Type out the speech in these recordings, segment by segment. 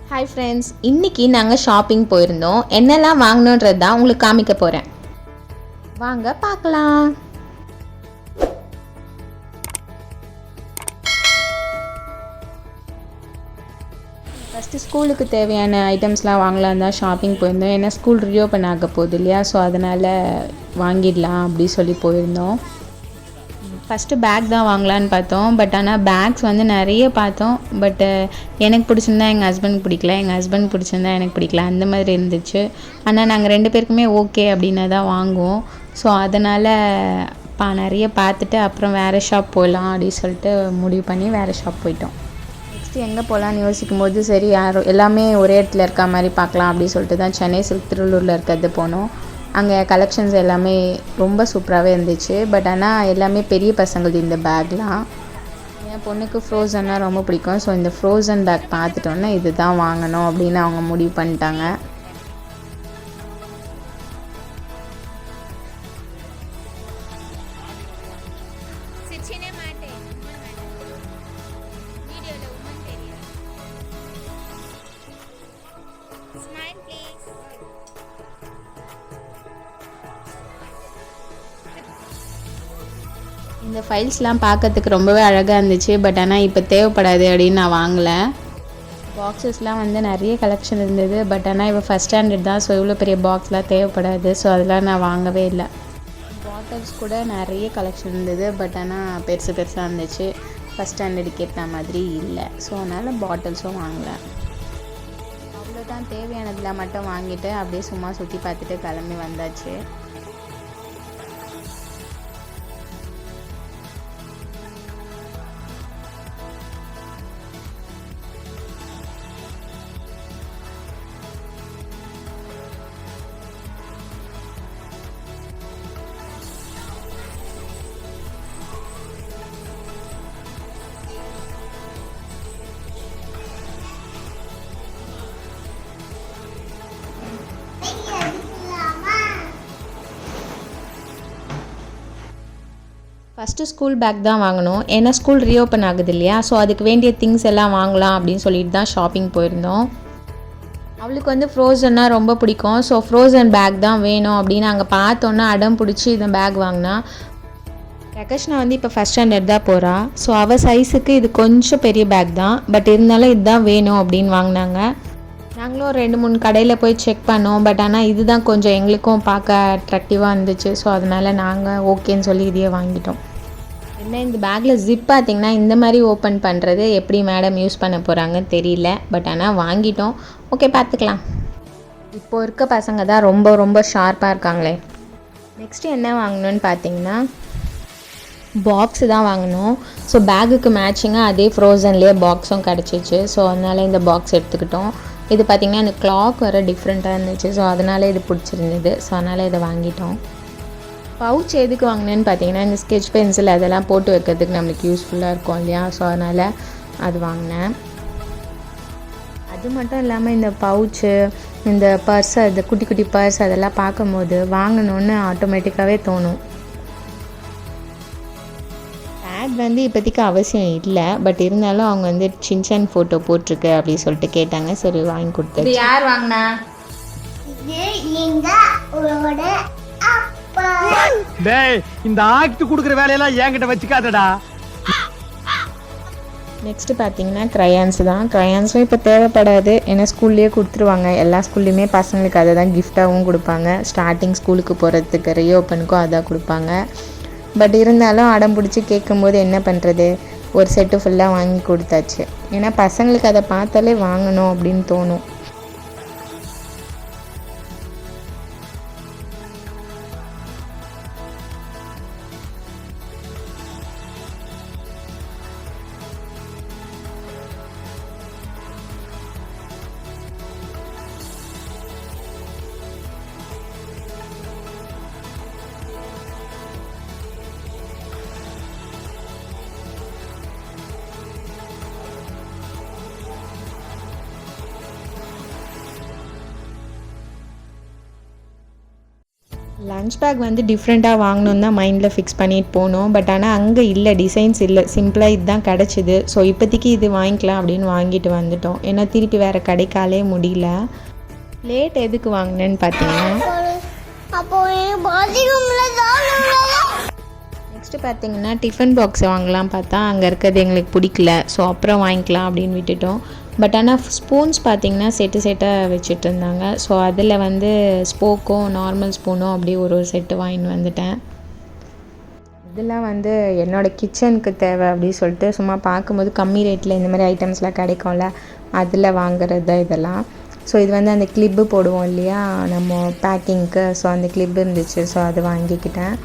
Hi friends, இன்றைக்கி நாங்கள் shopping போயிருந்தோம். என்னெல்லாம் வாங்கினோன்றது தான் உங்களுக்கு காமிக்க போகிறேன். வாங்க பார்க்கலாம். ஃபஸ்ட்டு ஸ்கூலுக்கு தேவையான ஐட்டம்ஸ்லாம் வாங்கலாம் தான் ஷாப்பிங் போயிருந்தோம். ஏன்னா ஸ்கூல் ரீஓப்பன் ஆக போகுது இல்லையா, ஸோ அதனால் வாங்கிடலாம் அப்படி சொல்லி போயிருந்தோம். ஃபஸ்ட்டு பேக் தான் வாங்கலான்னு பார்த்தோம். பட் ஆனால் பேக்ஸ் வந்து நிறைய பார்த்தோம். பட்டு எனக்கு பிடிச்சிருந்தா எங்கள் ஹஸ்பண்டுக்கு பிடிக்கல, எங்கள் ஹஸ்பண்ட் பிடிச்சிருந்தா எனக்கு பிடிக்கல, அந்த மாதிரி இருந்துச்சு. ஆனால் நாங்கள் 2 பேருக்குமே ஓகே அப்படின்னா தான் வாங்குவோம். ஸோ அதனால் நிறைய பார்த்துட்டு அப்புறம் வேறு ஷாப் போகலாம் அப்படின்னு சொல்லிட்டு முடிவு பண்ணி வேறு ஷாப் போயிட்டோம். நெக்ஸ்ட்டு எங்கே போகலான்னு யோசிக்கும் போது சரி எல்லாமே ஒரே இடத்துல இருக்க மாதிரி பார்க்கலாம் அப்படின்னு சொல்லிட்டு தான் சென்னை சில்க் திருவள்ளூரில் இருக்கிறது போனோம். அங்கே கலெக்ஷன்ஸ் எல்லாமே ரொம்ப சூப்பராகவே இருந்துச்சு. பட் ஆனால் எல்லாமே பெரிய பசங்களுது இந்த பேக்லாம். என் பொண்ணுக்கு ஃப்ரோசன்னா ரொம்ப பிடிக்கும். ஸோ இந்த ஃப்ரோசன் பேக் பார்த்துட்டோன்னே இது தான் வாங்கணும் அப்படின்னு அவங்க முடிவு பண்ணிட்டாங்க. இந்த ஃபைல்ஸ்லாம் பார்க்கறதுக்கு ரொம்பவே அழகாக இருந்துச்சு. பட் ஆனால் இப்போ தேவைப்படாது அப்படின்னு நான் வாங்கலை. பாக்ஸஸ்லாம் வந்து நிறைய கலெக்ஷன் இருந்தது. பட் ஆனால் இப்போ ஃபஸ்ட் ஸ்டாண்டர்ட் தான், ஸோ இவ்வளோ பெரிய பாக்ஸ்லாம் தேவைப்படாது. ஸோ அதெல்லாம் நான் வாங்கவே இல்லை. பாட்டில்ஸ் கூட நிறைய கலெக்ஷன் இருந்தது. பட் ஆனால் பெருசாக இருந்துச்சு. ஃபஸ்ட் ஸ்டாண்டர்டுக்கு ஏற்ற மாதிரி இல்லை. ஸோ அதனால் பாட்டில்ஸும் வாங்கலை. அவ்வளோதான், தேவையானதில் மட்டும் வாங்கிட்டு அப்படியே சும்மா சுற்றி பார்த்துட்டு கிளம்பி வந்தாச்சு. ஃபஸ்ட்டு ஸ்கூல் பேக் தான் வாங்கினோம். ஏன்னா ஸ்கூல் ரீஓப்பன் ஆகுது இல்லையா, ஸோ அதுக்கு வேண்டிய திங்ஸ் எல்லாம் வாங்கலாம் அப்படின்னு சொல்லிட்டு தான் ஷாப்பிங் போயிருந்தோம். அவளுக்கு வந்து ஃப்ரோசன்னா ரொம்ப பிடிக்கும். ஸோ ஃப்ரோசன் பேக் தான் வேணும் அப்படின்னு அங்கே பார்த்தோன்னா அடம் பிடிச்சி இந்த பேக் வாங்கினா. பிரகஷ்னா வந்து இப்போ ஃபஸ்ட் ஸ்டாண்டர்ட் தான் போகிறா. ஸோ அவள் சைஸுக்கு இது கொஞ்சம் பெரிய பேக் தான். பட் இருந்தாலும் இதுதான் வேணும் அப்படின்னு வாங்கினாங்க. நாங்களும் ஒரு 2-3 கடையில் போய் செக் பண்ணோம். பட் ஆனால் இதுதான் கொஞ்சம் எங்களுக்கும் பார்க்க அட்ராக்டிவாக இருந்துச்சு. ஸோ அதனால் நாங்கள் ஓகேன்னு சொல்லி இதையே வாங்கிட்டோம். என்ன இந்த பேக்கில் ஜிப் பார்த்திங்கன்னா இந்த மாதிரி ஓப்பன் பண்ணுறது எப்படி மேடம் யூஸ் பண்ண போகிறாங்கன்னு தெரியல. பட் ஆனால் வாங்கிட்டோம். ஓகே, பார்த்துக்கலாம். இப்போது இருக்க பசங்க தான் ரொம்ப ரொம்ப ஷார்ப்பாக இருக்காங்களே. நெக்ஸ்ட்டு என்ன வாங்கணும்னு பார்த்தீங்கன்னா பாக்ஸு தான் வாங்கினோம். ஸோ பேக்குக்கு மேட்சிங்காக அதே ஃப்ரோசன்லேயே பாக்ஸும் கிடச்சிச்சு. ஸோ அதனால் இந்த பாக்ஸ் எடுத்துக்கிட்டோம். இது பார்த்திங்கன்னா இந்த கிளாக் வர டிஃப்ரெண்ட்டாக இருந்துச்சு. ஸோ அதனால் இது பிடிச்சிருந்தது. ஸோ அதனால் இதை வாங்கிட்டோம். பவுச் எதுக்கு வாங்கினேன்னு பார்த்தீங்கன்னா இந்த ஸ்கெட்ச் பென்சில் அதெல்லாம் போட்டு வைக்கிறதுக்கு நம்மளுக்கு யூஸ்ஃபுல்லாக இருக்கும் இல்லையா, ஸோ அதனால் அது வாங்கினேன். அது மட்டும் இல்லாமல் இந்த பவுச்சு, இந்த பர்ஸ், இந்த குட்டி குட்டி பர்ஸ் அதெல்லாம் பார்க்கும்போது வாங்கணுன்னு ஆட்டோமேட்டிக்காகவே தோணும். பேக் வந்து இப்போதைக்கு அவசியம் இல்லை. பட் இருந்தாலும் அவங்க வந்து சின்சான் ஃபோட்டோ போட்டிருக்கு அப்படின்னு சொல்லிட்டு கேட்டாங்க. சரி வாங்கி கொடுத்தேன். யார் வாங்கினா? இந்த ஆக்ட் குடுக்குற வேலையெல்லாம் என்கிட்ட வச்சுக்காதடா. நெக்ஸ்ட்டு பார்த்தீங்கன்னா க்ரையான்ஸ் தான். க்ரையான்ஸும் இப்போ தேவைப்படாது. ஏன்னா ஸ்கூல்லேயே கொடுத்துருவாங்க. எல்லா ஸ்கூல்லையுமே பசங்களுக்கு அதை தான் கிஃப்டாகவும் கொடுப்பாங்க. ஸ்டார்டிங் ஸ்கூலுக்கு போகிறதுக்கு ரீஓப்பனுக்கும் அதான் கொடுப்பாங்க. பட் இருந்தாலும் அடம் பிடிச்சி கேட்கும்போது என்ன பண்ணுறது, ஒரு செட்டு ஃபுல்லாக வாங்கி கொடுத்தாச்சு. ஏன்னா பசங்களுக்கு அதை பார்த்தாலே வாங்கணும் அப்படின்னு தோணும். லஞ்ச் பேக் வந்து டிஃப்ரெண்ட்டாக வாங்கணுன்னு தான் மைண்டில் ஃபிக்ஸ் பண்ணிட்டு போனோம். பட் ஆனால் அங்கே இல்லை, டிசைன்ஸ் இல்லை, சிம்பிளாக இதுதான் கிடச்சிது. ஸோ இப்போதைக்கு இது வாங்கிக்கலாம் அப்படின்னு வாங்கிட்டு வந்துட்டோம். ஏன்னா திருப்பி வேறு கிடைக்காலே முடியல. பிளேட் எதுக்கு வாங்கினேன்னு பார்த்தீங்கன்னா, நெக்ஸ்ட்டு பார்த்தீங்கன்னா டிஃபன் பாக்ஸ் வாங்கலாம் பார்த்தா அங்கே இருக்கிறது எங்களுக்கு பிடிக்கல. ஸோ அப்புறம் வாங்கிக்கலாம் அப்படின்னு விட்டுட்டோம். பட் ஆனால் ஸ்பூன்ஸ் பார்த்திங்கன்னா செட்டாக வச்சுட்டு இருந்தாங்க. ஸோ அதில் வந்து ஸ்போக்கும் நார்மல் ஸ்பூனும் அப்படியே ஒரு செட்டு வாங்கிட்டு வந்துட்டேன். இதெல்லாம் வந்து என்னோடய கிச்சனுக்கு தேவை அப்படின்னு சொல்லிட்டு சும்மா பார்க்கும்போது கம்மி ரேட்டில் இந்த மாதிரி ஐட்டம்ஸ்லாம் கிடைக்கும்ல, அதில் வாங்குறது தான் இதெல்லாம். ஸோ இது வந்து அந்த கிளிப்பு போடுவோம் இல்லையா நம்ம பேக்கிங்க்கு, ஸோ அந்த கிளிப்பு இருந்துச்சு. ஸோ அது வாங்கிக்கிட்டேன்.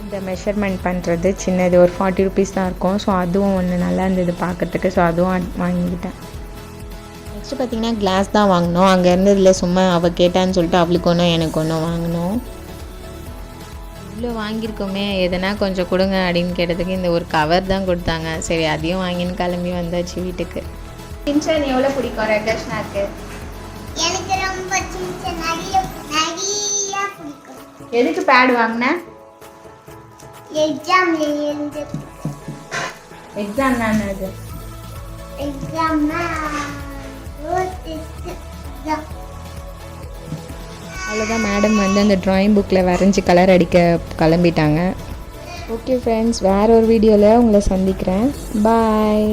இந்த மெஷர்மெண்ட் பண்ணுறது சின்னது ஒரு 40 rupees தான் இருக்கும். ஸோ அதுவும் ஒன்று நல்லா இருந்தது பார்க்குறதுக்கு. ஸோ அதுவும் வாங்கிக்கிட்டேன். நெக்ஸ்ட்டு பார்த்திங்கன்னா கிளாஸ் தான் வாங்கினோம். அங்கே இருந்ததில்ல, சும்மா அவள் கேட்டான்னு சொல்லிட்டு அவளுக்கு ஒன்றும் எனக்கு ஒன்றும் வாங்கினோம். இவ்வளோ வாங்கியிருக்கோமே, எதனா கொஞ்சம் கொடுங்க அப்படின்னு கேட்டதுக்கு இந்த ஒரு கவர் தான் கொடுத்தாங்க. சரி அதையும் வாங்கின்னு கிளம்பி வந்தாச்சு வீட்டுக்கு. சின்சான் எவ்வளோ பிடிக்கும் ரெட்டர்ஷ்னாக்கு? எனக்கு ரொம்ப சின்சான் நிறைய பிடிக்கும். எதுக்கு பேட் வாங்கினேன்? எக்ஸாம்ல இருந்து. எக்ஸாம் தான் அது. எக்ஸாம்னா அவ்வளோதான். மேடம் வந்து அந்த ட்ராயிங் புக்கில் வரைஞ்சி கலர் அடிக்க கிளம்பிட்டாங்க. ஓகே ஃப்ரெண்ட்ஸ், வேற ஒரு வீடியோவில் உங்களை சந்திக்கிறேன். பாய்.